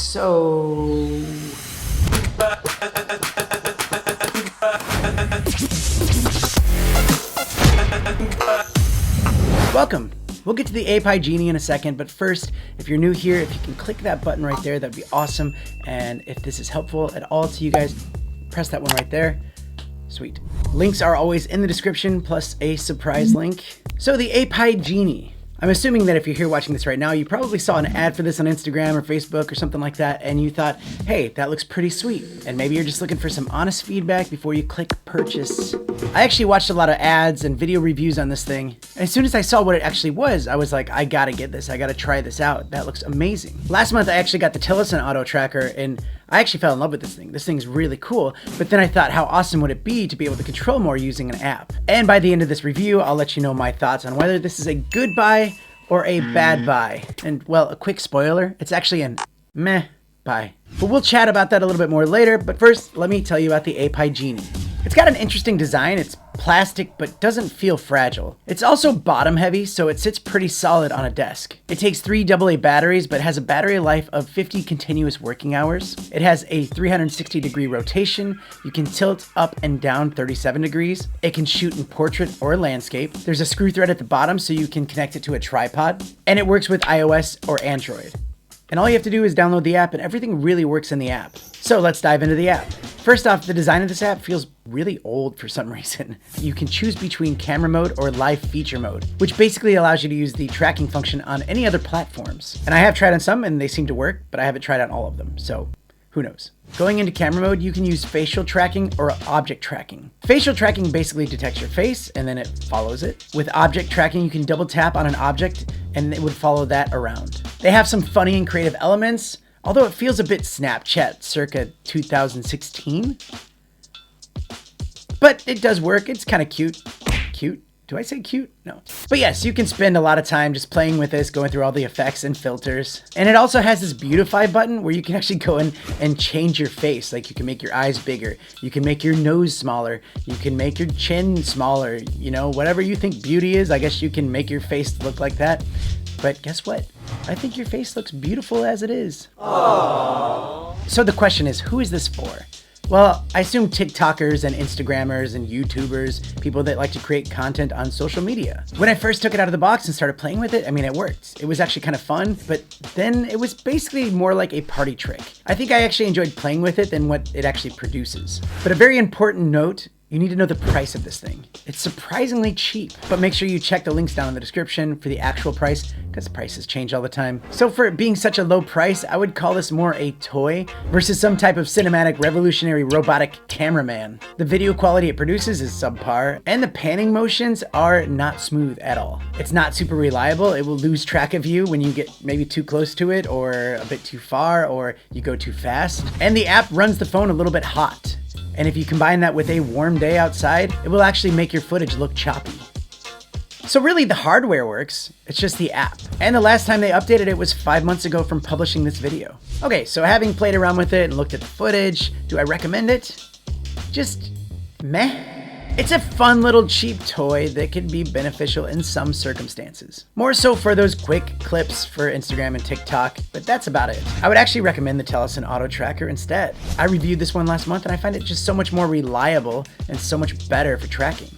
So... Welcome. We'll get to the APAI GENIE in a second, but first, if you're new here, if you can click that button right there, that'd be awesome. And if this is helpful at all to you guys, press that one right there. Sweet. Links are always in the description, plus a surprise link. So the APAI GENIE. I'm assuming that if you're here watching this right now, you probably saw an ad for this on Instagram or Facebook or something like that, and you thought, hey, that looks pretty sweet. And maybe you're just looking for some honest feedback before you click purchase. I actually watched a lot of ads and video reviews on this thing. And as soon as I saw what it actually was, I was like, I gotta get this. I gotta try this out. That looks amazing. Last month, I actually got the Tillotson auto tracker, and I actually fell in love with this thing. This thing's really cool, but then I thought, how awesome would it be to be able to control more using an app? And by the end of this review, I'll let you know my thoughts on whether this is a good buy or a bad buy. And well, a quick spoiler, it's actually an meh buy. But we'll chat about that a little bit more later, but first, let me tell you about the APAI GENIE. It's got an interesting design. It's plastic, but doesn't feel fragile. It's also bottom heavy, so it sits pretty solid on a desk. It takes 3 AA batteries, but has a battery life of 50 continuous working hours. It has a 360-degree rotation. You can tilt up and down 37 degrees. It can shoot in portrait or landscape. There's a screw thread at the bottom, so you can connect it to a tripod. And it works with iOS or Android. And all you have to do is download the app, and everything really works in the app. So let's dive into the app. First off, the design of this app feels really old for some reason. You can choose between camera mode or live feature mode, which basically allows you to use the tracking function on any other platforms. And I have tried on some and they seem to work, but I haven't tried on all of them, so who knows. Going into camera mode, you can use facial tracking or object tracking. Facial tracking basically detects your face and then it follows it. With object tracking, you can double tap on an object and it would follow that around. They have some funny and creative elements, although it feels a bit Snapchat circa 2016. But it does work. It's kind of cute. Cute? Do I say cute? No. But yes, you can spend a lot of time just playing with this, going through all the effects and filters. And it also has this beautify button where you can actually go in and change your face. Like you can make your eyes bigger. You can make your nose smaller. You can make your chin smaller. You know, whatever you think beauty is, I guess you can make your face look like that. But guess what? I think your face looks beautiful as it is. Aww. So the question is, who is this for? Well, I assume TikTokers and Instagrammers and YouTubers, people that like to create content on social media. When I first took it out of the box and started playing with it, I mean, it worked. It was actually kind of fun, but then it was basically more like a party trick. I think I actually enjoyed playing with it than what it actually produces. But a very important note, you need to know the price of this thing. It's surprisingly cheap, but make sure you check the links down in the description for the actual price because prices change all the time. So for it being such a low price, I would call this more a toy versus some type of cinematic, revolutionary, robotic cameraman. The video quality it produces is subpar, and the panning motions are not smooth at all. It's not super reliable. It will lose track of you when you get maybe too close to it or a bit too far or you go too fast. And the app runs the phone a little bit hot. And if you combine that with a warm day outside, it will actually make your footage look choppy. So really the hardware works, it's just the app. And the last time they updated it was 5 months ago from publishing this video. Okay, so having played around with it and looked at the footage, do I recommend it? Just meh. It's a fun little cheap toy that can be beneficial in some circumstances. More so for those quick clips for Instagram and TikTok, but that's about it. I would actually recommend the Tillotson Auto Tracker instead. I reviewed this one last month and I find it just so much more reliable and so much better for tracking.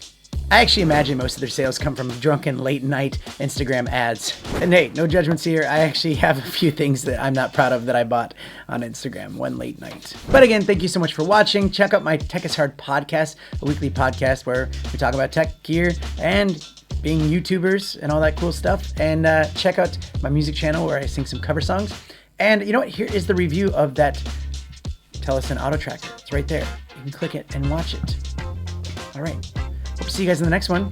I actually imagine most of their sales come from drunken late night Instagram ads. And hey, no judgments here. I actually have a few things that I'm not proud of that I bought on Instagram one late night. But again, thank you so much for watching. Check out my Tech is Hard podcast, a weekly podcast where we talk about tech gear and being YouTubers and all that cool stuff. And check out my music channel where I sing some cover songs. And you know what? Here is the review of that Tillotson Auto Tracker. It's right there. You can click it and watch it. All right. Hope to see you guys in the next one.